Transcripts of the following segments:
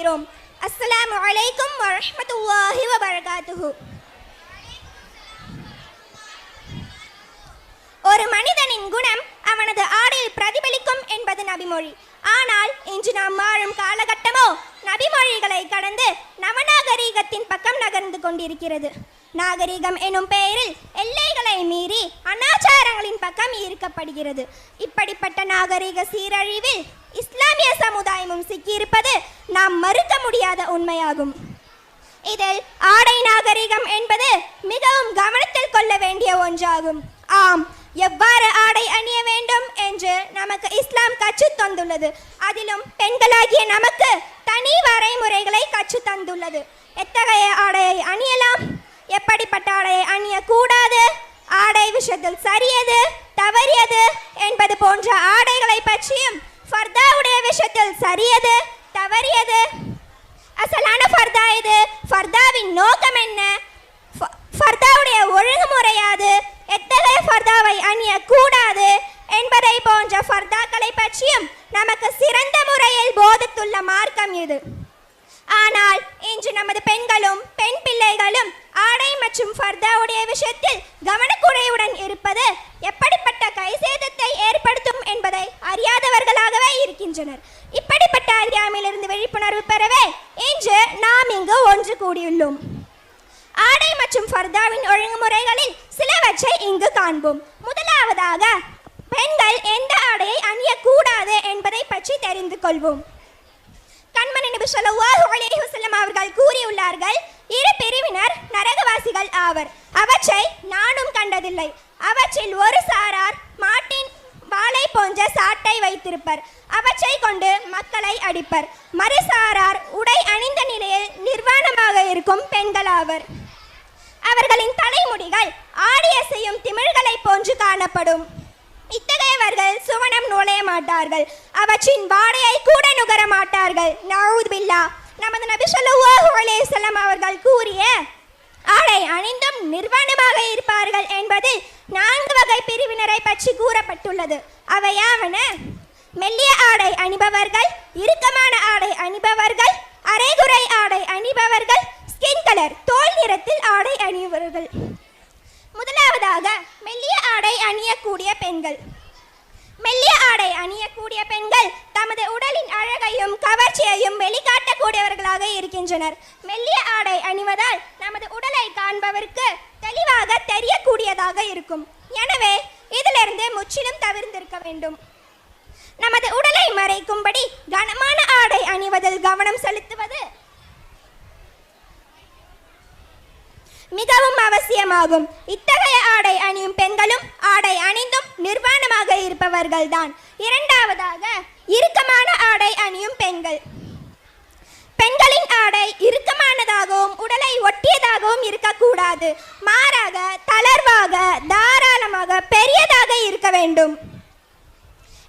கொள்கிறோம். அஸ்ஸலாமு அலைக்கும் வரஹ்மத்துல்லாஹி வபரகாத்துஹு. ஒரு மனிதனின் குணம் அவனது ஆடையில் பிரதிபலிக்கும் என்பது நபிமொழி. ஆனால் இன்று நாம் வாழும் காலகட்டமோ நபிமொழிகளை கடந்து நவநாகரீகத்தின் பக்கம் நகர்ந்து கொண்டிருக்கிறது. நாகரீகம் எனும் பெயரில் எல்லைகளை மீறி அனாச்சாரங்களின் பக்கம் ஈர்க்கப்படுகிறது. இப்படிப்பட்ட நாகரீக சீரழிவில் இஸ்லாமிய சமுதாயமும் சிக்கியிருப்பது நாம் மறுக்க முடியாத உண்மையாகும். இதில் ஆடை நாகரீகம் என்பது மிகவும் கவனத்தில் கொள்ள வேண்டிய ஒன்றாகும். ஆம், எவ்வாறு ஆடை அணிய வேண்டும் என்று நமக்கு இஸ்லாம் கற்றுத் தந்துள்ளது. அதிலும் பெண்களாகிய நமக்கு தனி வரைமுறைகளை கற்றுத் தந்துள்ளது. எத்தகைய ஆடையை அணியலாம், எப்படிப்பட்ட ஆடையை அணியக்கூடாது, ஆடை விஷயத்தில் சரியது தவறியது என்பது போன்ற ஆடைகளை பற்றியும், ஃபர்தாவுடைய விஷயத்தில் சரியது தவறியது, அசலான ஃபர்தா இது, ஃபர்தாவின் நோக்கம் என்ன, ஃபர்தாவுடைய ஒழுங்குமுறையாது, எத்தகைய ஃபர்தாவை அணியக்கூடாது என்பதை போன்ற ஃபர்தாக்களை பற்றியும் நமக்கு சிறந்த முறையில் போதித்துள்ள மார்க்கம் இது. ஆனால் இன்று நமது பெண்களும் பெண் பிள்ளைகளும் ஆடை மற்றும் ஃபர்தாவுடைய விஷயத்தில் கவனக்குறைவுடன் இருப்பது எப்படிப்பட்ட கைசேதத்தை ஏற்படுத்தும் என்பதை அறியாதவர்களாகவே இருக்கின்றனர். இப்படிப்பட்ட அறியாமையிலிருந்து விழிப்புணர்வு பெறவே இன்று நாம் இங்கு ஒன்று கூடியுள்ளோம். ஆடை மற்றும் ஃபர்தாவின் ஒழுங்குமுறைகளில் சிலவற்றை இங்கு காண்போம். முதலாவதாக பெண்கள் எந்த ஆடையை அணியக்கூடாது என்பதை பற்றி தெரிந்து கொள்வோம். கண்மணி நபி ஸல்லல்லாஹு அலைஹி வஸல்லம் அவர்கள் கூறியுள்ளார்கள், இரு பிரிவினர் நரகவாசிகள் ஆவர். அவற்றை நானும் கண்டதில்லை. அவற்றில் ஒரு சாரார் மாட்டின் வாளை போன்ற சாட்டை வைத்திருப்பர். அவற்றை கொண்டு மக்களை அடிப்பர். மறுசாரார் உடை அணிந்த நிலையில் நிர்வாணமாக இருக்கும் பெண்கள் ஆவர். அவர்களின் தலைமுடிகள் ஆடிய செய்யும் திமிழ்களை போன்று காணப்படும். இத்தகையவர்கள் சுவனம் நுழைய மாட்டார்கள். அவற்றின் வாடையை கூட நுகர மாட்டார்கள். நஊது பில்லாஹ். நமது நபி ஸல்லல்லாஹு அலைஹி வஸல்லம் அவர்கள் கூறிய ஆடை அணிந்தும் நிர்வாணமாக இருப்பார்கள் என்பதில் 4 வகை பிரிவினரை பற்றி கூறப்பட்டுள்ளது. அவையாவன: மெல்லிய ஆடை அணிபவர்கள், இறுக்கமான ஆடை அணிபவர்கள், அரைகுறை ஆடை அணிபவர்கள், ஸ்கின் கலர் தோல் நிறத்தில் ஆடை அணிபவர்கள். முதலாவதாக மெல்லிய ஆடை அணியக்கூடிய பெண்கள். மெல்லிய ஆடை அணியக்கூடிய பெண்கள் தமது உடலின் அழகையும் கவர்ச்சியையும் வெளிக்காட்டக்கூடியவர்களாக இருக்கின்றனர். மெல்லிய ஆடை அணிவதால் நமது உடலை காண்பவருக்கு தெளிவாக தெரியக்கூடியதாக இருக்கும். எனவே இதிலிருந்து முற்றிலும் தவிர்த்திருக்க வேண்டும். நமது உடலை மறைக்கும்படி கனமான ஆடை அணிவதில் கவனம் செலுத்துவது மிகவும் அவசியமாகும். இத்தகைய ஆடை அணியும் பெண்களும் ஆடை அணிந்தும் நிர்வாணமாக இருப்பவர்கள்தான். இரண்டாவதாக இறுக்கமான ஆடை அணியும் பெண்கள். பெண்களின் ஆடை இறுக்கமானதாகவும் உடலை ஒட்டியதாகவும் இருக்கக்கூடாது. மாறாக தளர்வாக, தாராளமாக, பெரியதாக இருக்க வேண்டும்.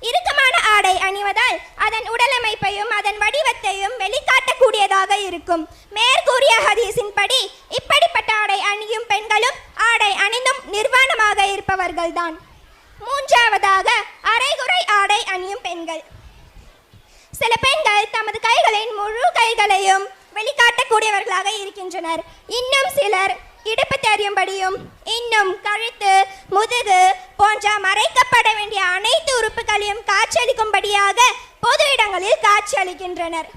இறுக்கமான ஆடை அணிவதால் அதன் உடலமைப்பையும் அதன் வடிவத்தையும் வெளிக்காட்டக்கூடியதாக இருக்கும். மேற்கூறிய ஹதீஸின் படி இப்படிப்பட்ட ஆடை அணியும் பெண்களும் ஆடை அணிந்தும் நிர்வாணமாக இருப்பவர்கள்தான். மூன்றாவதாக அரைகுறை ஆடை அணியும் பெண்கள். சில பெண்கள் தமது கைகளின் முழு கைகளையும் வெளிக்காட்டக்கூடியவர்களாக இருக்கின்றனர். இன்னும் சிலர் இடுப்பு தெரியும்படியும், இன்னும் கழுத்து, முதுகு போன்ற மறைக்கப்பட வேண்டிய அனைத்து உறுப்புகளையும் காட்சியளிக்கும்படியாக பொது இடங்களில் காட்சியளிக்கின்றனர்.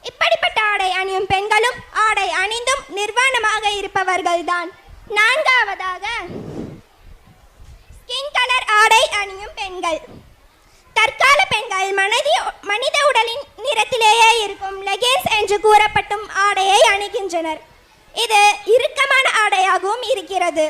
இப்படிப்பட்ட ஆடை அணியும் பெண்களும் ஆடை அணிந்தும் நிர்வாணமாக இருப்பவர்கள்தான். நான்காவதாக ஸ்கின் கலர் ஆடை அணியும் பெண்கள். தற்கால பெண்கள் மனித உடலின் நிறத்திலேயே இருக்கும் லெகின்ஸ் என்று கூறப்படும் ஆடையை அணிகின்றனர். இது இறுக்கமான ஆடையாகவும் இருக்கிறது.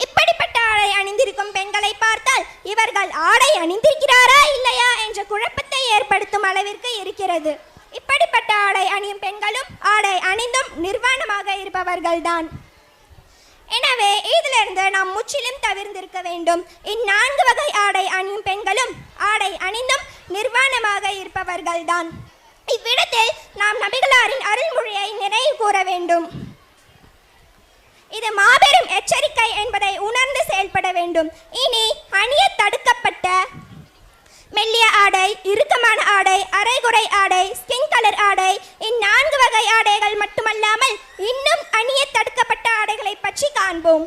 இப்படிப்பட்ட ஆடை அணிந்திருக்கும் பெண்களை பார்த்தால் இவர்கள் ஆடை அணிந்திருக்கிறாரா இல்லையா என்ற குழப்பத்தை ஏற்படுத்தும் அளவிற்கு இருக்கிறது. இப்படிப்பட்ட ஆடை அணியும் பெண்களும் ஆடை அணிந்தும் நிர்வாணமாக இருப்பவர்கள்தான். எனவே இதிலிருந்து நாம் முற்றிலும் தவிர்த்திருக்க வேண்டும். இந்நான்கு வகை ஆடை அணியும் பெண்களும் ஆடை அணிந்தும் நிர்வாணமாக இருப்பவர்கள்தான். இவ்விடத்தில் நாம் நபிகளாரின் அருள்மொழியை நினைவு கூற வேண்டும். இது மாபெரும் எச்சரிக்கை என்பதை உணர்ந்து செயல்பட வேண்டும். இனி அணிய தடுக்கப்பட்ட மெல்லிய ஆடை, இறுக்கமான ஆடை, அரைகுறை ஆடை, ஸ்கின் கலர் ஆடை, இந்நான்கு வகை ஆடைகள் மட்டுமல்லாமல் இன்னும் அணிய தடுக்கப்பட்ட ஆடைகளை பற்றி காண்போம்.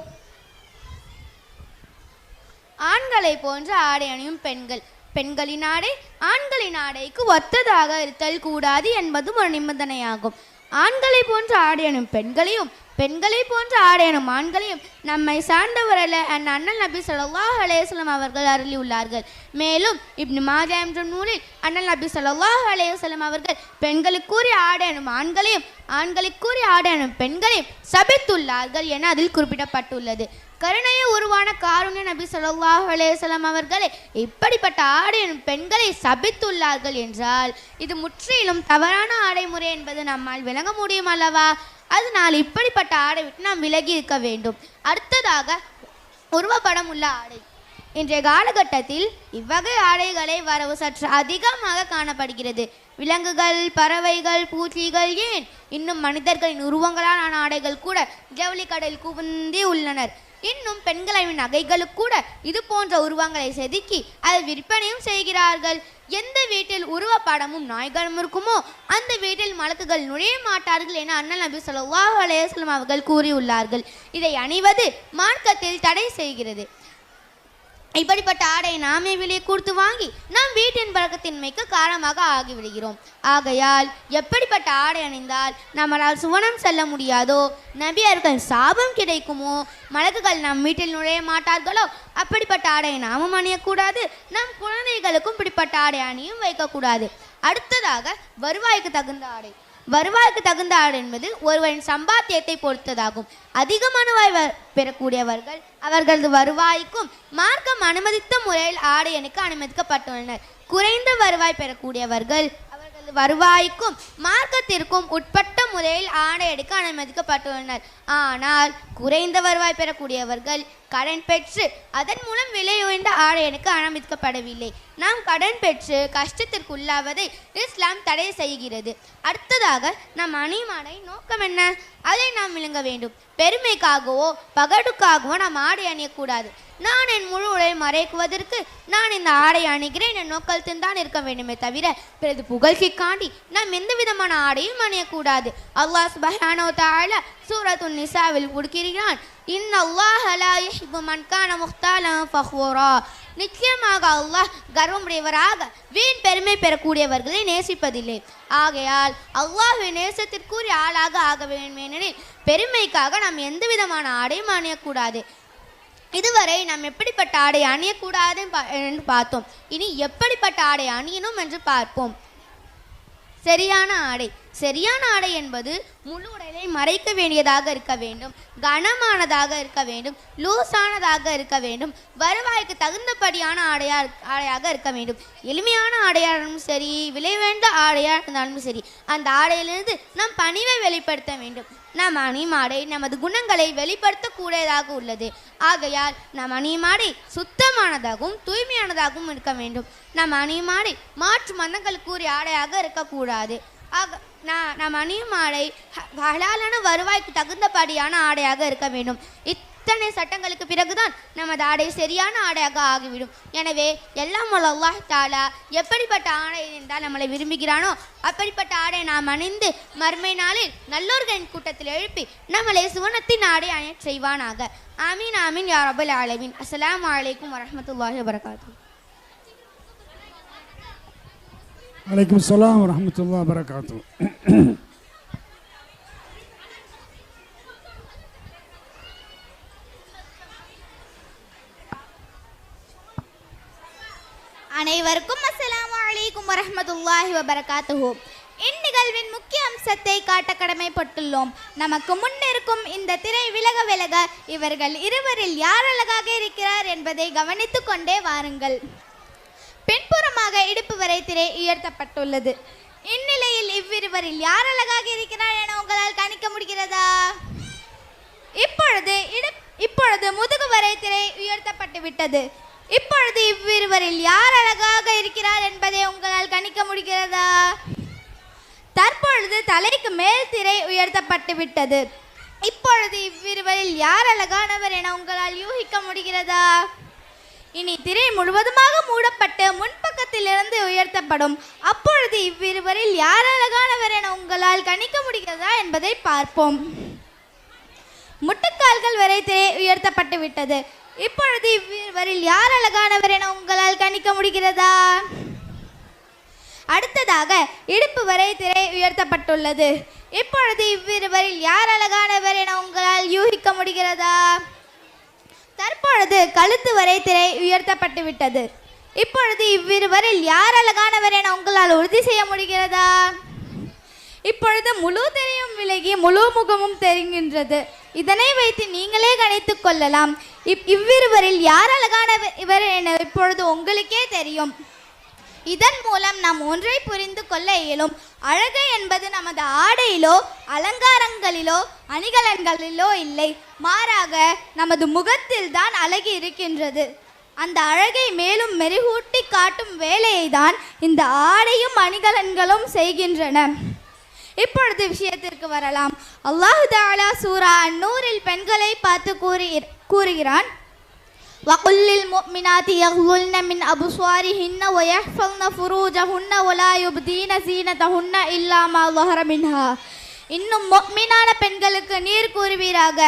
ஆண்களை போன்ற ஆடை அணியும் பெண்கள். பெண்களின் ஆடை ஆண்களின் ஆடைக்கு ஒத்ததாக இருத்தல் கூடாது என்பதும் ஒரு நிபந்தனையாகும். ஆண்களை போன்ற ஆடை அணியும் பெண்களையும் பெண்களை போன்ற ஆடை அணியும் ஆண்களையும் நம்மை சார்ந்தவரல்ல அண்ணல் நபி ஸல்லல்லாஹு அலைஹி வஸல்லம் அவர்கள் அருளியுள்ளார்கள். மேலும் இப்னு மாஜா என்ற நூலில் அண்ணல் நபி ஸல்லல்லாஹு அலைஹி வஸல்லம் அவர்கள் பெண்களுக்குரிய ஆடை அணியும் ஆண்களையும் ஆண்களுக்குரிய ஆடை அணியும் பெண்களையும் சபித்துள்ளார்கள் என அதில் குறிப்பிடப்பட்டுள்ளது. கருணையை உருவான காருண்ய நபி ஸல்லல்லாஹு அலைஹி வஸல்லம் அவர்களே இப்படிப்பட்ட ஆடை அணியும் பெண்களை சபித்துள்ளார்கள் என்றால் இது முற்றிலும் தவறான ஆடை முறை என்பது நம்மால் விளங்க முடியும் அல்லவா? அதனால் இப்படிப்பட்ட ஆடை விட்டு நாம் விலகி இருக்க வேண்டும். அடுத்ததாக உருவப்படம் உள்ள ஆடை. இன்றைய காலகட்டத்தில் இவ்வகை ஆடைகளை வரவு சற்று அதிகமாக காணப்படுகிறது. விலங்குகள், பறவைகள், பூச்சிகள், ஏன் இன்னும் மனிதர்களின் உருவங்களான ஆடைகள் கூட ஜவுளி கடையில் குவிந்தி உள்ளனர். இன்னும் பெண்களின் நகைகளுக்கு கூட இது போன்ற உருவங்களை செதுக்கி அதை விற்பனையும் செய்கிறார்கள். எந்த வீட்டில் உருவப்படமும் நாய்களும் இருக்குமோ அந்த வீட்டில் மலக்குகள் நுழைய மாட்டார்கள் என அண்ணல் நபி ஸல்லல்லாஹு அலைஹி வஸல்லம் அவர்கள் கூறியுள்ளார்கள். இதை அணிவது மார்க்கத்தில் தடை செய்கிறது. இப்படிப்பட்ட ஆடையை நாமே விலை கொடுத்து வாங்கி நாம் வீட்டின் பழக்கத்தின்மைக்கு காரணமாக ஆகிவிடுகிறோம். ஆகையால் எப்படிப்பட்ட ஆடை அணிந்தால் நம்மளால் சுவனம் செல்ல முடியாதோ, நபியர்கள் சாபம் கிடைக்குமோ, மலக்குகள் நம் வீட்டில் நுழைய மாட்டார்களோ அப்படிப்பட்ட ஆடையை நாமும் அணியக்கூடாது. நம் குழந்தைகளுக்கும் இப்படிப்பட்ட ஆடை அணியும் வைக்கக்கூடாது. அடுத்ததாக வருவாய்க்கு தகுந்த ஆடை. வருவாய்க்கு தகுந்த ஆடை என்பது ஒருவரின் சம்பாத்தியத்தை பொறுத்ததாகும். அதிகமான வருவாய் பெறக்கூடியவர்கள் அவர்களது வருவாய்க்கும் மார்க்கம் அனுமதித்த முறையில் ஆடை அணிக்க அனுமதிக்கப்பட்டுள்ளனர். குறைந்த வருவாய் பெறக்கூடியவர்கள் அவர்களது வருவாய்க்கும் மார்க்கத்திற்கும் உட்பட்ட முறையில் ஆடை எடுக்க அனுமதிக்கப்பட்டுள்ளனர். ஆனால் குறைந்த வருவாய் பெறக்கூடியவர்கள் கடன் பெற்று அதன் மூலம் விலை உயர்ந்த ஆடை எடுக்க அனுமதிக்கப்படவில்லை. நாம் கடன் பெற்று கஷ்டத்திற்குள்ளாவதை இஸ்லாம் தடை செய்கிறது. அடுத்ததாக நம் அணியும் ஆடை நோக்கம் என்ன? அதை நாம் விளங்க வேண்டும். பெருமைக்காகவோ பகடுக்காகவோ நாம் ஆடை அணியக்கூடாது. நான் என் முழு உடலை மறைக்குவதற்கு நான் இந்த ஆடை அணிகிறேன் என் நோக்கத்தில் தான் இருக்க வேண்டுமே தவிர பிறகு புகழ்ச்சிக்காண்டி நாம் எந்த விதமான ஆடையும் அணியக்கூடாது. அல்லாஹ் சுப்ஹானஹு வ தஆலா சூரத்துன் நிசாவில் கூறுகிறான், இன்னல்லாஹ லா யுஹிப்பு மன் கான முக்தாலன் ஃபஹூரா. நிச்சயமாக அல்லாஹ் கர்வமுடையவராக வீண் பெருமை பெறக்கூடியவர்களை நேசிப்பதில்லை. ஆகையால் அல்லாஹ்வின் நேசத்திற்குரிய ஆளாக ஆக வேண்டும். ஏனெனில் பெருமைக்காக நாம் எந்த விதமான ஆடையும் அணியக்கூடாது. இதுவரை நாம் எப்படிப்பட்ட ஆடை அணியக்கூடாது என்று பார்த்தோம். இனி எப்படிப்பட்ட ஆடை அணியணும் என்று பார்ப்போம். சரியான ஆடை. சரியான ஆடை என்பது முழு உடலை மறைக்க வேண்டியதாக இருக்க வேண்டும், கனமானதாக இருக்க வேண்டும், லூஸானதாக இருக்க வேண்டும், வருவாய்க்கு தகுந்தபடியான ஆடையாக இருக்க வேண்டும். எளிமையான ஆடையாக இருந்தாலும் சரி, விலை வேண்ட ஆடையாக இருந்தாலும் சரி, அந்த ஆடையிலிருந்து நாம் பணிவை வெளிப்படுத்த வேண்டும். நாம் அணியும் ஆடை நமது குணங்களை வெளிப்படுத்தக்கூடியதாக உள்ளது. ஆகையால் நாம் அணியும் ஆடை சுத்தமானதாகவும் தூய்மையானதாகவும் இருக்க வேண்டும். நாம் அணியும் ஆடை மாற்று மதங்களுக்குரிய ஆடையாக இருக்கக்கூடாது. நாம் அணியும் ஆடை ஹலாலான வருவாய்க்கு தகுந்தபடியான ஆடையாக இருக்க வேண்டும். இத்தனை சட்டங்களுக்கு பிறகுதான் நமது ஆடை சரியான ஆடையாக ஆகிவிடும். எனவே எல்லாம் அல்லாஹ் தஆலா எப்படிப்பட்ட ஆடை என்றால் நம்மளை விரும்புகிறானோ அப்படிப்பட்ட ஆடை நாம் அணிந்து மறுமை நாளில் நல்லோர்களின் கூட்டத்தில் எழுப்பி நம்மளை சுவனத்தின் ஆடை அணிய செய்வானாக. ஆமீன் ஆமீன் யா ரப்பல் ஆலமீன். அஸ்ஸலாமு அலைக்கும் வரஹ்மத்துல்லாஹி வபரகாத்துஹு. வலைக்கும் ஸலாம் வரஹ்மத்துல்லாஹி வபரகாத்துஹு. அனைவருக்கும் அஸ்ஸலாமு அலைக்கும் வரஹ்மத்துல்லாஹி வபரகாத்துஹு. இந்நிகழ்வின் முக்கிய அம்சத்தை காட்ட கடமைப்பட்டுள்ளோம். நமக்கு முன்னிருக்கும் இந்த திரை விலக விலக இவர்கள் இருவரில் யார் அழகாக இருக்கிறார் என்பதை கவனித்து கொண்டே வாருங்கள். பின்புறமாக இடுப்பு வரை திரை உயர்த்தப்பட்டுள்ளது. இந்நிலையில் இவ்விருவரில் யார் அழகாக இருக்கிறார் என உங்களால் கணிக்க முடிகிறதா? இப்பொழுது முதுகு வரை திரை உயர்த்தப்பட்டு விட்டது. இப்பொழுது இவ்விருவரில் யார் அழகாக இருக்கிறார் என்பதை உங்களால் கணிக்க முடிகிறதா? தற்பொழுது தலைக்கு மேல் திரை உயர்த்தப்பட்டு விட்டது. இப்பொழுது இவ்விருவரில் யார் அழகானவர் என உங்களால் யூகிக்க முடிகிறதா? இனி திரை முழுவதுமாக மூடப்பட்டு முன்பக்கத்தில் உயர்த்தப்படும். அப்பொழுது இவ்விருவரில் யார் அழகானவர் என உங்களால் கணிக்க முடிகிறதா என்பதை பார்ப்போம். முட்டுக்கால்கள் வரை திரை உயர்த்தப்பட்டு விட்டது. இப்பொழுது இவ்விருவரில் யார் அழகானவர் என உங்களால் கணிக்க முடிகிறதா? அடுத்ததாக இடுப்பு வரை திரை உயர்த்தப்பட்டுள்ளது. இப்பொழுது இவ்விருவரில் யார் அழகானவர் என உங்களால் யூகிக்க முடிகிறதா? தற்பொழுது கழுத்து வரை திரை உயர்த்தப்பட்டு விட்டது. இப்பொழுது இவ்விருவரில் யார் அழகானவர் என உங்களால் உறுதி செய்ய முடிகிறதா? இப்பொழுது முழு திரையும் விலகி முழு முகமும் தெரிகின்றது. இதனை வைத்து நீங்களே கணித்துக் கொள்ளலாம். இவ்விருவரில் யார் அழகானவர் என இப்பொழுது உங்களுக்கே தெரியும். இதன் மூலம் நாம் ஒன்றை புரிந்து கொள்ள இயலும். அழகு என்பது நமது ஆடையிலோ அலங்காரங்களிலோ அணிகலன்களிலோ இல்லை, மாறாக நமது முகத்தில் தான் அழகு இருக்கின்றது. அந்த அழகை மேலும் மெருகூட்டி காட்டும் வேலையை தான் இந்த ஆடையும் அணிகலன்களும் செய்கின்றன. இப்பொழுது விஷயத்திற்கு வரலாம். அல்லாஹ் தஆலா சூரா அன்-நூரில் பெண்களை பார்த்து கூறுகிறான், وَقُلْ لِلْمُؤْمِنَاتِ يَغْضُضْنَ مِنْ أَبْصَارِهِنَّ وَيَحْفَظْنَ فُرُوجَهُنَّ وَلَا يُبْدِينَ زِينَتَهُنَّ إِلَّا مَا ظَهَرَ مِنْهَا. இன்னும் முஃமினான பெண்களுக்கு நீர் கூறுவீராக,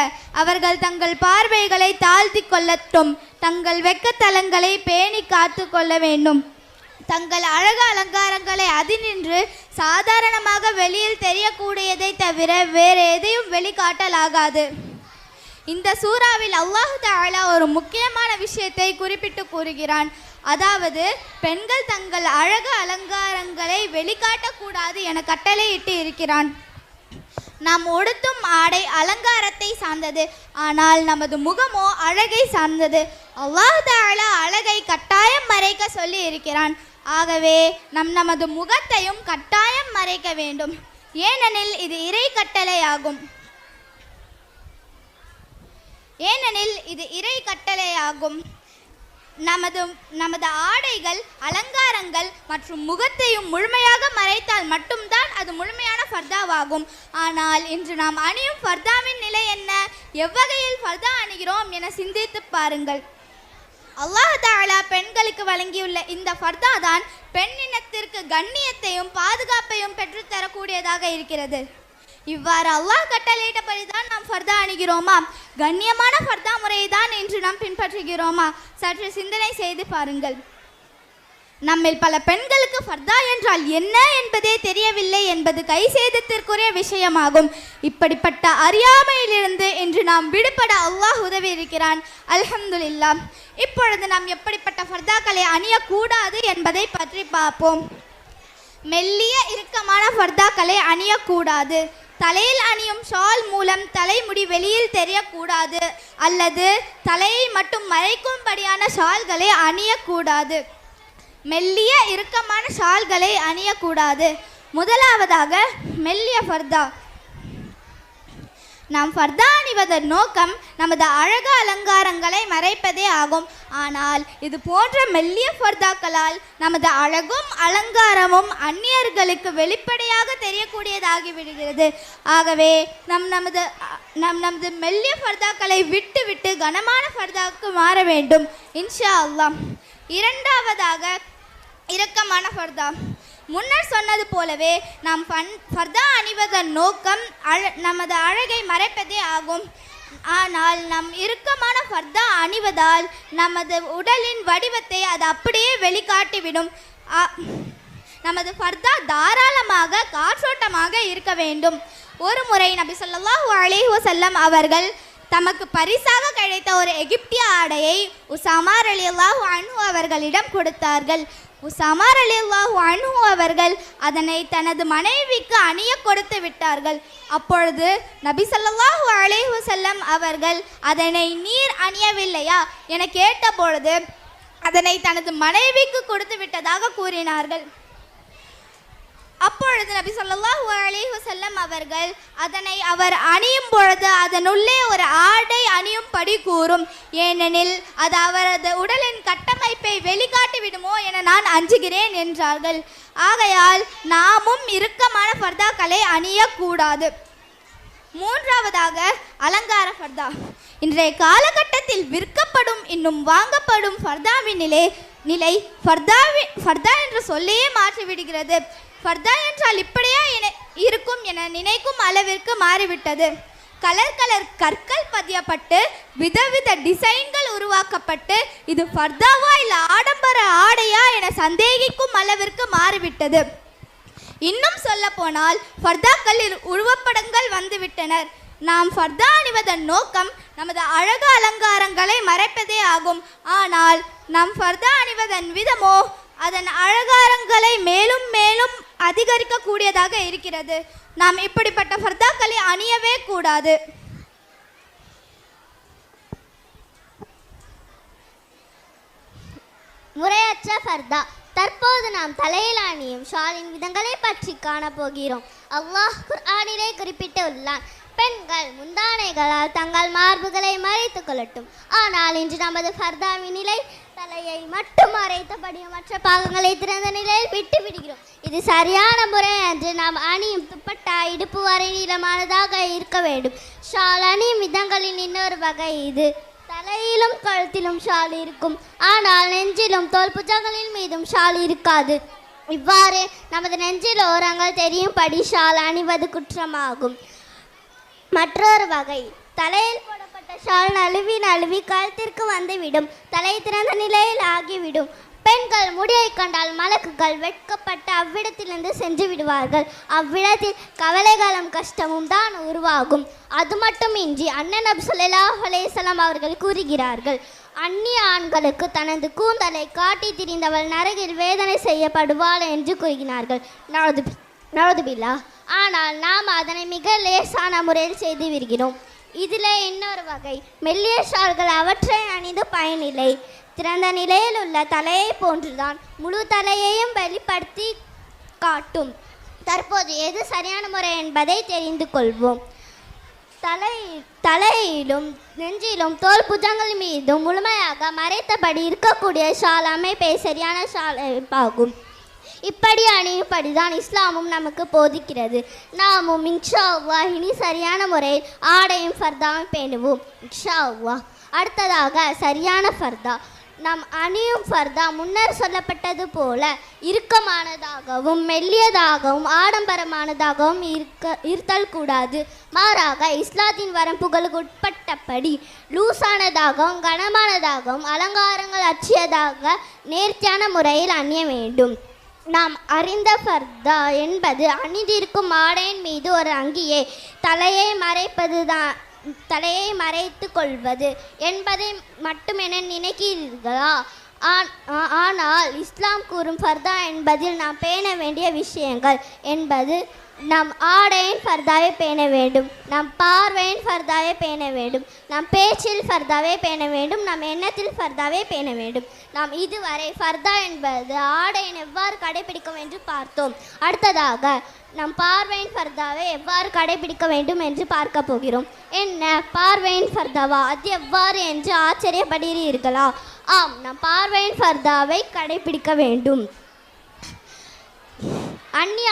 அவர்கள் தங்கள் பார்வைகளை தாழ்த்தி கொள்ளட்டும், தங்கள் வெக்கத்தலங்களை பேணி காத்து கொள்ள வேண்டும், தங்கள் அழகு அலங்காரங்களை அதினின்று சாதாரணமாக வெளியில் தெரியக்கூடியதை தவிர வேறு எதையும் வெளிக்காட்டலாகாது. இந்த சூறாவில் அல்லாஹ் தஆலா ஒரு முக்கியமான விஷயத்தை குறிப்பிட்டு கூறுகிறான். அதாவது பெண்கள் தங்கள் அழகு அலங்காரங்களை வெளிக்காட்டக்கூடாது என கட்டளையிட்டு இருக்கிறான். நாம் உடுத்தும் ஆடை அலங்காரத்தை சார்ந்தது, ஆனால் நமது முகமோ அழகை சார்ந்தது. அல்லாஹ் தஆலா அழகை கட்டாயம் மறைக்க சொல்லி இருக்கிறான். ஆகவே நமது முகத்தையும் கட்டாயம் மறைக்க வேண்டும். ஏனெனில் இது இறை கட்டளையாகும். நமது ஆடைகள் அலங்காரங்கள் மற்றும் முகத்தையும் முழுமையாக மறைத்தால் மட்டும்தான் அது முழுமையான ஃபர்தாவாகும். ஆனால் இன்று நாம் அணியும் ஃபர்தாவின் நிலை என்ன? எவ்வகையில் ஃபர்தா அணிகிறோம் என சிந்தித்து பாருங்கள். அல்லாஹ் தஆலா பெண்களுக்கு வழங்கியுள்ள இந்த ஃபர்தா தான் பெண்ணினத்திற்கு கண்ணியத்தையும் பாதுகாப்பையும் பெற்றுத்தரக்கூடியதாக இருக்கிறது. இவ்வாறு அல்லாஹ் கட்டளையிட்டபடிதான் நாம் ஃபர்தா அணிகிறோமா? கண்ணியமான ஃபர்தா முறையை தான் இன்று நாம் பின்பற்றுகிறோமா? சற்று சிந்தனை செய்து பாருங்கள். நம்மில் பல பெண்களுக்கு ஃபர்தா என்றால் என்ன என்பதே தெரியவில்லை என்பது கைசேதத்திற்குரிய விஷயமாகும். இப்படிப்பட்ட அறியாமையிலிருந்து இன்று நாம் விடுபட அல்லாஹ் உதவி இருக்கிறான். அல்ஹம்துலில்லாஹ். இப்பொழுது நாம் எப்படிப்பட்ட ஃபர்தாக்களை அணியக்கூடாது என்பதை பற்றி பார்ப்போம். மெல்லிய இறுக்கமான ஃபர்தாக்களை அணியக்கூடாது. தலையில் அணியும் ஷால் மூலம் தலைமுடி வெளியில் தெரியக்கூடாது, அல்லது தலையை மட்டும் மறைக்கும்படியான ஷால்களை அணியக்கூடாது. மெல்லிய இறுக்கமான ஷால்களை அணியக்கூடாது. முதலாவதாக மெல்லிய ஃபர்தா. நாம் ஃபர்தா அணிவதன் நோக்கம் நமது அழகு அலங்காரங்களை மறைப்பதே ஆகும். ஆனால் இது போன்ற மெல்லிய ஃபர்தாக்களால் நமது அழகும் அலங்காரமும் அந்நியர்களுக்கு வெளிப்படையாக தெரியக்கூடியதாகிவிடுகிறது. ஆகவே நமது மெல்லிய ஃபர்தாக்களை விட்டு கனமான ஃபர்தாவுக்கு மாற வேண்டும் இன்ஷா அல்லாஹ். இரண்டாவதாக இறுக்கமான ஃபர்தா. முன்னர் சொன்னது போலவே நாம் ஃபர்தா அணிவதன் நோக்கம் நமது அழகை மறைப்பதே ஆகும். ஆனால் நம் இறுக்கமான ஃபர்தா அணிவதால் நமது உடலின் வடிவத்தை அது அப்படியே வெளிக்காட்டிவிடும். நமது ஃபர்தா தாராளமாக காற்றோட்டமாக இருக்க வேண்டும். ஒரு முறை நபி ஸல்லல்லாஹு அலைஹி வஸல்லம் அவர்கள் தமக்கு பரிசாக கிடைத்த ஒரு எகிப்திய ஆடையை உஸாமா ரலியல்லாஹு அன்ஹு அவர்களிடம் கொடுத்தார்கள். உஸாமா ரலியல்லாஹு அன்ஹு அவர்கள் அதனை தனது மனைவிக்கு அணிய கொடுத்து விட்டார்கள். அப்பொழுது நபி ஸல்லல்லாஹு அலைஹி வஸல்லம் அவர்கள் அதனை நீர் அணியவில்லையா என கேட்டபொழுது அதனை தனது மனைவிக்கு கொடுத்து விட்டதாக கூறினார்கள். அப்பொழுது நபி ஸல்லல்லாஹு அலைஹி வஸல்லம் அவர்கள் அதனை அவர் அணியும் பொழுது அதனுள்ளே ஒரு ஆடை அணியும்படி கூறும், ஏனெனில் அது அவரது உடலின் கட்டமைப்பை வெளிக்காட்டி விடுமோ என நான் அஞ்சுகிறேன் என்றார்கள். ஆகையால் நாமும் இறுக்கமான ஃபர்தாக்களை அணியக்கூடாது. மூன்றாவதாக அலங்கார ஃபர்தா. இன்றைய காலகட்டத்தில் விற்கப்படும் இன்னும் வாங்கப்படும் ஃபர்தாவினிலே நிலை ஃபர்தா என்ற சொல்லையே மாற்றிவிடுகிறது. ஃபர்தா என்றால் இப்படியா இருக்கும் என நினைக்கும் அளவிற்கு மாறிவிட்டது. கலர் கற்கள் பதியப்பட்டு விதவித டிசைன்கள் உருவாக்கப்பட்டு இது ஃபர்தாவா இல்லை ஆடம்பர ஆடையா என சந்தேகிக்கும் அளவிற்கு மாறிவிட்டது. இன்னும் சொல்ல போனால் ஃபர்தாக்களில் உருவப்படங்கள் வந்துவிட்டனர். நாம் ஃபர்தா அணிவதன் நோக்கம் நமது அழகு அலங்காரங்களை மறைப்பதே ஆகும். ஆனால் நாம் ஃபர்தா அணிவதன் விதமோ அதன் அலங்காரங்களை மேலும் மேலும் அதிகரிக்கக்கூடியதாக இருக்கிறது. நாம் இப்படிப்பட்ட ஃபர்தாக்களை அணியவே கூடாது. முறையற்ற ஃபர்தா. தற்போது நாம் தலையில் அணியும் ஷாலின் விதங்களை பற்றி காணப்போகிறோம். அல்லாஹ் குர்ஆனிலே குறிப்பிட்டுள்ளான், பெண்கள் முந்தானைகளால் தங்கள் மார்புகளை மறைத்துக் கொள்ளட்டும். ஆனால் இன்று நமது ஃபர்தாவின் நிலை தலையை மட்டும் மறைத்தபடியும் மற்ற பாகங்களை திறந்த நிலையில் விட்டு விடுகிறோம். இது சரியான முறை என்று நாம் அணியும் துப்பட்டா இடுப்பு வரை நீளமானதாக இருக்க வேண்டும். ஷால் அணியும் விதங்களின் இன்னொரு வகை இது. தலையிலும் கழுத்திலும் ஷால் இருக்கும், ஆனால் நெஞ்சிலும் தோல் புஜங்களின் மீதும் ஷால் இருக்காது. இவ்வாறு நமது நெஞ்சில் ஓரங்கள் தெரியும்படி ஷால் அணிவது குற்றமாகும். மற்றொரு வகை, தலையில் போடப்பட்ட ஷால் நழுவி கழுத்திற்கு வந்துவிடும், தலை திறந்த நிலையில் ஆகிவிடும். பெண்கள் முடியை கண்டால் மலக்குகள் வெட்கப்பட்டு அவ்விடத்திலிருந்து சென்று விடுவார்கள். அவ்விடத்தில் கவலைகளும் கஷ்டமும் தான் உருவாகும். அது மட்டுமின்றி அண்ணன் நபி ஸல்லல்லாஹு அலைஹி வஸல்லம் அவர்கள் கூறுகிறார்கள், அந்நிய ஆண்களுக்கு தனது கூந்தலை காட்டி திரிந்தவள் நரகில் வேதனை செய்யப்படுவாள் என்று கூறுகிறார்கள். நவதுபில்லா. ஆனால் நாம் அதனை மிக லேசான முறையில் செய்து வருகிறோம். இதில் இன்னொரு வகை, மெல்லிய ஷால்கள் அவற்றை அணிந்து பயனில்லை. திறந்த நிலையில் உள்ள தலையை போன்றுதான் முழு தலையையும் வெளிப்படுத்தி காட்டும். தற்போது எது சரியான முறை என்பதை தெரிந்து கொள்வோம். தலையிலும் நெஞ்சிலும் தோல் புஜங்கள் மீதும் முழுமையாக மறைத்தபடி இருக்கக்கூடிய ஷால் அமைப்பே சரியான ஷால் அமைப்பாகும். இப்படி அணியும்படிதான் இஸ்லாமும் நமக்கு போதிக்கிறது. நாமும் இன்ஷா அல்லாஹ் இனி சரியான முறையில் ஆடையும் ஃபர்தாவும் பேணுவோம் இன்ஷா அல்லாஹ். அடுத்ததாக சரியான ஃபர்தா. நாம் அணியும் ஃபர்தா முன்னர் சொல்லப்பட்டது போல இறுக்கமானதாகவும் மெல்லியதாகவும் ஆடம்பரமானதாகவும் இருத்தல் கூடாது. மாறாக இஸ்லாத்தின் வரம்புகளுக்கு உட்பட்டபடி லூசானதாகவும் கனமானதாகவும் அலங்காரங்கள் அச்சியதாக நேர்த்தியான முறையில் அணிய வேண்டும். நாம் அறிந்த ஃபர்தா என்பது அணிந்திருக்கும் ஆடையின் மீது ஒரு அங்கியே தலையை மறைத்து கொள்வது என்பதை மட்டுமென நினைக்கிறீர்களா? ஆனால் இஸ்லாம் கூறும் ஃபர்தா என்பதில் நாம் பேண வேண்டிய விஷயங்கள் என்பது நம் ஆடையின் ஃபர்தாவை பேண வேண்டும், நம் பார்வையின் ஃபர்தாவை பேண வேண்டும், நம் பேச்சில் ஃபர்தாவை பேண வேண்டும், நம் எண்ணத்தில் ஃபர்தாவை பேண வேண்டும். நாம் இதுவரை ஃபர்தா என்பது ஆடையின் எவ்வாறு கடைபிடிக்கும் என்று பார்த்தோம். அடுத்ததாக நம் பார்வையின் ஃபர்தாவை எவ்வாறு கடைபிடிக்க வேண்டும் என்று பார்க்க போகிறோம். என்ன, பார்வையின் ஃபர்தாவா? அது எவ்வாறு என்று ஆச்சரியப்படுகிறீர்களா? ஆம், நம் பார்வையின் ஃபர்தாவை கடைபிடிக்க வேண்டும். அந்நிய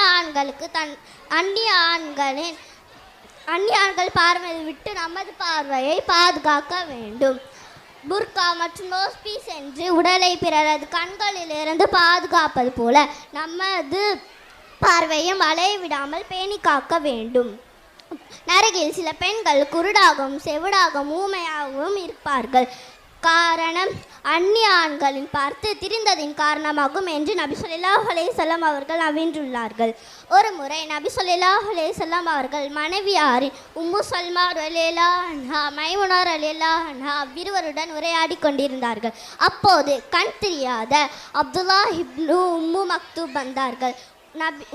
ஆண்கள் பார்வையை விட்டு நமது பார்வையை பாதுகாக்க வேண்டும். புர்கா மற்றும் நோஸ் பீஸ் என்று உடலை பிறரது கண்களிலிருந்து பாதுகாப்பது போல நமது பார்வையும் அலைய விடாமல் பேணி காக்க வேண்டும். நரகில் சில பெண்கள் குருடாகவும் செவிடாகவும் ஊமையாகவும் இருப்பார்கள். காரணம் அந்நிய ஆண்களின் பார்த்து திரிந்ததின் காரணமாகும் என்று நபி ஸல்லல்லாஹு அலைஹி வஸல்லம் அவர்கள் அறிவித்துள்ளார்கள். ஒரு முறை நபி ஸல்லல்லாஹு அலைஹி வஸல்லம் அவர்கள் மனைவியாரின் உம்மு சல்மா ரலியல்லாஹு அன்ஹா, மைமுனா ரலியல்லாஹு அன்ஹா அவ்விருவருடன் உரையாடி கொண்டிருந்தார்கள். அப்போது கண் தெரியாத அப்துல்லாஹ் இப்னு உம்மு மக்தூப் வந்தார்கள்.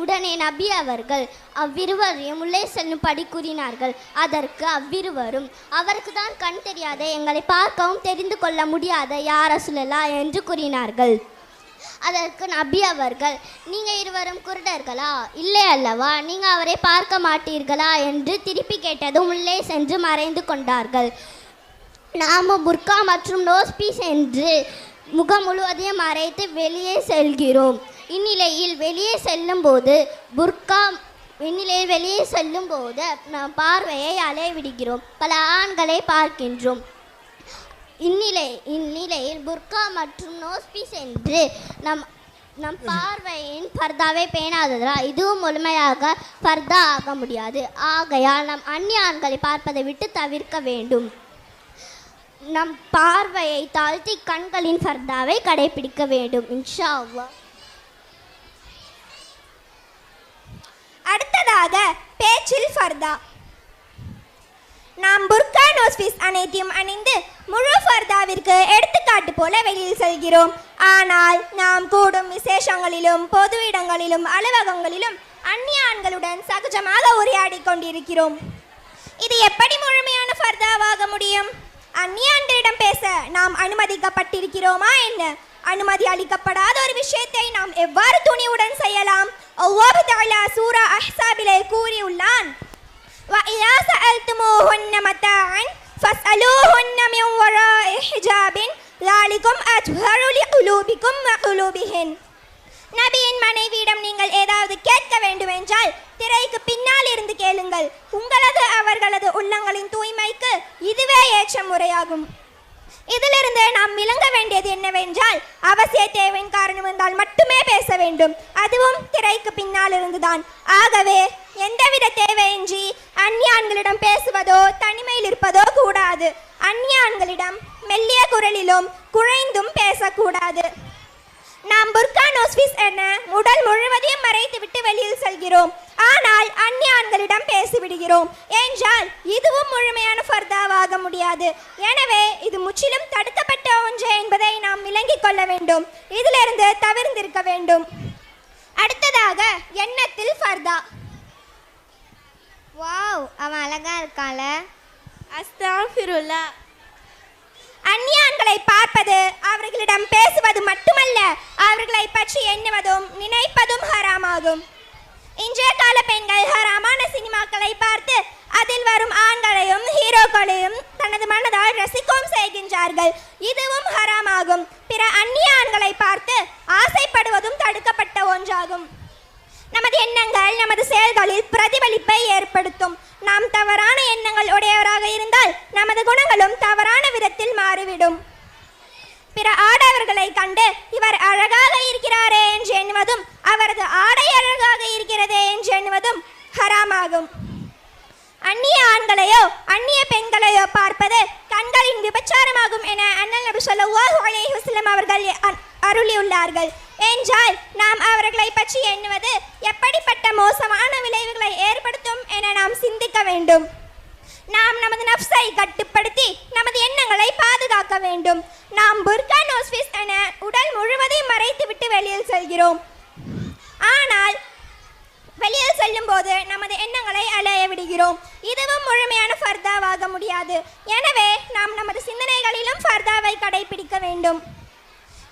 உடனே நபி அவர்கள் அவ்விருவரையும் உள்ளே செல்லும்படி கூறினார்கள். அதற்கு அவ்விருவரும், அவருக்கு தான் கண் தெரியாத, எங்களை பார்க்கவும் தெரிந்து கொள்ள முடியாத யார் ரசூலல்லாஹ் என்று கூறினார்கள். அதற்கு நபி அவர்கள், நீங்கள் இருவரும் குருடர்களா? இல்லை அல்லவா? நீங்கள் அவரை பார்க்க மாட்டீர்களா என்று திருப்பி கேட்டதும் உள்ளே சென்று மறைந்து கொண்டார்கள். நாமும் புர்கா மற்றும் நோஸ் பீஸ் என்று முகம் முழுவதையும் மறைத்து வெளியே செல்கிறோம். இந்நிலையில் வெளியே செல்லும்போது நாம் பார்வையை அலைவிடுகிறோம். பல ஆண்களை பார்க்கின்றோம். இந்நிலையில் புர்கா மற்றும் நோஸ்பீஸ் என்று நம் பார்வையின் பர்தாவை பேணாததால் இதுவும் முழுமையாக பர்தா ஆக முடியாது. ஆகையால் நம் அந்நிய ஆண்களை பார்ப்பதை விட்டு தவிர்க்க வேண்டும். நம் பார்வையை தாழ்த்தி கண்களின் பர்தாவை கடைபிடிக்க வேண்டும். இன்ஷா அல்லாஹ். அடுத்ததாக பேச்சில் ஃபர்தா. நாம் புர்கா நோஸ்பீஸ் அனைத்தையும் அணிந்து முழு ஃபர்தாவிற்கு எடுத்துக்காட்டு போல வெளியில் செல்கிறோம். ஆனால் நாம் கூடும் விசேஷங்களிலும் பொது இடங்களிலும் அலுவலகங்களிலும் அந்நிய ஆண்களுடன் சகஜமாக உரையாடி கொண்டிருக்கிறோம். இது எப்படி முழுமையான ஃபர்தாவாக முடியும்? அந்நிய ஆண்களிடம் பேச நாம் அனுமதிக்கப்பட்டிருக்கிறோமா என்ன? அனுமதி அளிக்கப்படாத ஒரு விஷயத்தை நாம் எவ்வாறு துணிவுடன் செய்யலாம்? அல்லாஹ் தஆலா சூரா அஹ்ஸாபிலே கூறியுள்ளான், وَإِذَا سَأَلْتُمُوهُنَّ مَتَاعًا فَاسْأَلُوهُنَّ مِنْ وَرَاءِ حِجَابٍ ذَلِكُمْ أَطْهَرُ لِقُلُوبِكُمْ وَقُلُوبِهِنْ. நபியின் மனைவியிடம் நீங்கள் ஏதாவது கேட்க வேண்டும் என்றால் திரைக்கு பின்னால் இருந்து கேளுங்கள். உங்களது அவர்களது உள்ளங்களின் தூய்மைக்கு இதுவே ஏற்ற முறையாகும். இதிலிருந்து நாம் விளங்க வேண்டியது என்னவென்றால் அவசிய தேவையின் காரணம் இருந்தால் மட்டுமே பேச வேண்டும். அதுவும் திரைக்கு பின்னால் இருந்துதான். ஆகவே எந்தவித தேவையின்றி அந்நிய ஆண்களிடம் பேசுவதோ தனிமையில் இருப்பதோ கூடாது. அந்நிய ஆண்களிடம் மெல்லிய குரலிலும் குழைந்தும் பேசக்கூடாது. நாம் புர்கா நோஸ்பீஸ் என உடல் முழுவதையும் மறைத்துவிட்டு வெளியில் செல்கிறோம். ஆனால் அந்நிய ஆண்களிடம் பேசிவிடுகிறோம் என்றால் இதுவும் முழுமையான ஃபர்தாவாக முடியாது. எனவே இது முற்றிலும் தடுக்கப்பட்ட ஒன்று என்பதை நாம் விளங்கிக் கொள்ள வேண்டும். இதிலிருந்து தவிர்ந்திருக்க வேண்டும். அடுத்ததாக எண்ணத்தில் ஃபர்தா. வாவ், அவன் அழகா இருக்கால. அஸ்தக்ஃபிருல்லாஹ். அந்நிய ஆண்களை பார்ப்பது அவர்களிடம் பேசுவது மட்டுமல்ல, அவர்களை பற்றி எண்ணுவதும் நினைப்பதும் ஹராமாகும். இன்றைய கால பெண்கள் ஹராமான சினிமாக்களை பார்த்து அதில் வரும் ஆண்களையும் ஹீரோக்களையும் தனது மனதால் ரசிக்கவும் செய்கின்றார்கள். இதுவும் ஹராமாகும். பிற அந்நிய ஆண்களை பார்த்து ஆசைப்படுவதும் தடுக்கப்பட்ட ஒன்றாகும். நமது எண்ணங்கள் நமது செயல்களில் பிரதிபலிப்பை ஏற்படுத்தும். நாம் தவறான எண்ணங்கள் உடையவராக இருந்தால் நமது குணங்களும் தவறான விதத்தில் மாறிவிடும். பிற ஆடவர்களை கண்டு இவர் அழகாக இருக்கிறாரே என்று எண்ணுவதும் அவரது ஆடை அழகாக இருக்கிறதே என்று எண்ணுவதும் ஹராமாகும். அந்நிய ஆண்களையோ அந்நிய பெண்களையோ பார்ப்பது கண்களின் விபச்சாரமாகும் என அண்ணல் நபி ஸல்லல்லாஹு அலைஹி வஸல்லம் அவர்கள் அருளியுள்ளார்கள். என்றால் நாம் அவர்களை பற்றி எண்ணுவது எப்படிப்பட்ட மோசமான விளைவுகளை ஏற்படுத்தும் என நாம் சிந்திக்க வேண்டும். நாம் நமது நஃப்ஸை கட்டுப்படுத்தி நமது எண்ணங்களை பாதுகாக்க வேண்டும். நாம் புர்கா நோஸ்பீஸ் என உடல் முழுவதையும் மறைத்துவிட்டு வெளியில் செல்கிறோம். ஆனால் வெளியில் செல்லும் போது நமது எண்ணங்களை அலைய விடுகிறோம். இதுவும் முழுமையான ஃபர்தாவாக முடியாது. எனவே நாம் நமது சிந்தனைகளிலும் ஃபர்தாவை கடைபிடிக்க வேண்டும்.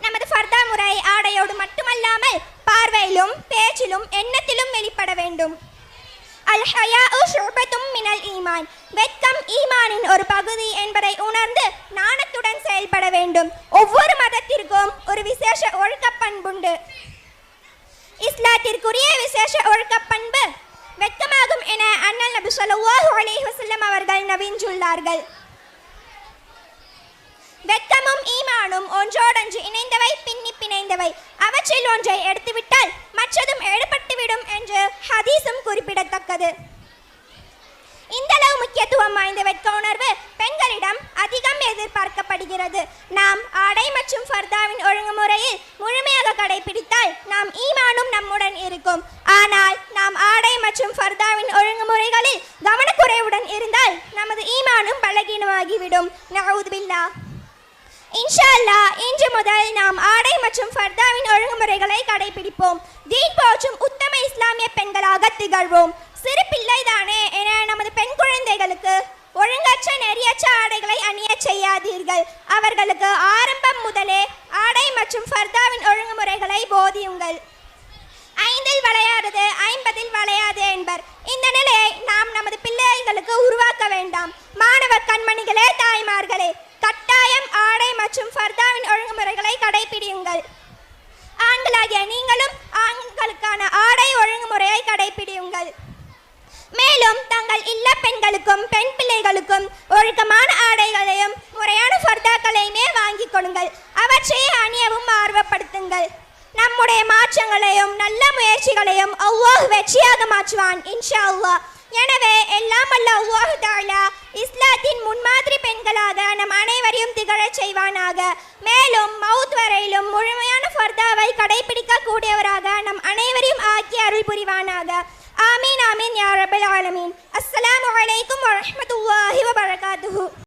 நமது ஃபர்தா முறை ஆடையோடு மட்டுமல்லாமல் பார்வையிலும் பேச்சிலும் எண்ணத்திலும் வெளிப்பட வேண்டும். அல் ஹயாஉ ஷுபத்தும் மினல் ஈமான். வெட்கம் ஈமானின் ஒரு பகுதி என்பதை உணர்ந்து நாணத்துடன் செயல்பட வேண்டும். ஒவ்வொரு மதத்திற்கும் ஒரு விசேஷ ஒழுக்க பண்புண்டு. இஸ்லாத்திற்குரிய விசேஷ ஒழுக்க பண்பு வெட்கமாகும் என அண்ணல் நபி ஸல்லல்லாஹு அலைஹி வஸல்லம் அவர்கள் நவின்றுள்ளார்கள். வெட்கமும் ஈமானும் ஒன்றோடொன்று இணைந்தவை, பின்னி பிணைந்தவை. அவற்றில் ஒன்றை எடுத்துவிட்டால் மற்றதும் எடுபட்டுவிடும் என்று ஹதீஸும் குறிப்பிடத்தக்கது. இந்த அளவு முக்கியத்துவம் வாய்ந்த வெட்க உணர்வு பெண்களிடம் அதிகம் எதிர்பார்க்கப்படுகிறது. நாம் ஆடை மற்றும் ஃபர்தாவின் ஒழுங்குமுறையில் முழுமையாக கடைபிடித்தால் நாம் ஈமானும் நம்முடன் இருக்கும். ஆனால் நாம் ஆடை மற்றும் ஃபர்தாவின் ஒழுங்குமுறைகளில் கவனக்குறைவுடன் இருந்தால் நமது ஈமானும் பலகீனமாகிவிடும். நஊது பில்லாஹ். இன்ஷா அல்லாஹ் இன்று முதல் நாம் ஆடை மற்றும் ஃபர்தாவின் ஒழுங்குமுறைகளை கடைபிடிப்போம். தீன் போற்றும் உத்தம இஸ்லாமிய பெண்களாக திகழ்வோம். சிறு பிள்ளைதானே என நமது பெண் குழந்தைகளுக்கு ஒழுங்கற்ற நெறியற்ற ஆடைகளை அணிய செய்யாதீர்கள். அவர்களுக்கு ஆரம்பம் முதலே ஆடை மற்றும் ஃபர்தாவின் ஒழுங்குமுறைகளை போதியுங்கள். 5இல் வளையாதது 50இல் வளையாது என்பர். இந்த நிலையை நாம் நமது பிள்ளைகளுக்கு உருவாக்க வேண்டாம். மாணவ கண்மணிகளே, தாய்மார்களே, கட்டாயம் ஆடை மற்றும் ஃபர்தாவின் ஒழுங்குமுறைகளை கடைபிடியுங்கள். ஆண்களாகிய நீங்களும் ஆண்களுக்கான ஆடை ஒழுங்குமுறையை கடைபிடியுங்கள். மேலும் தங்கள் இல்ல பெண்களுக்கும் பெண் பிள்ளைகளுக்கும் ஒழுக்கமான ஆடைகளையும் முறையான ஃபர்தாக்களையும் நம்முடைய மாற்றங்களையும் நல்ல முயற்சிகளையும் அல்லாஹ் வெற்றியாக மாற்றுவான் இன்ஷா அல்லாஹ். எனவே எல்லாம் அல்ல அல்லாஹ் தஆலா இஸ்லாத்தின் முன்மாதிரி பெண்களாக நம் அனைவரையும் திகழச் செய்வானாக. மேலும் மவுத் வரையிலும் முழுமையான ஃபர்தாவை கடைபிடிக்க கூடியவராக நம் அனைவரையும் ஆக்கி அருள் புரிவானாக. ஆமீன் ஆமீன் யா ரப்பல் ஆலமீன். அஸ்ஸலாமு அலைக்கும் வரஹ்மத்துல்லாஹி வபரகாத்துஹு.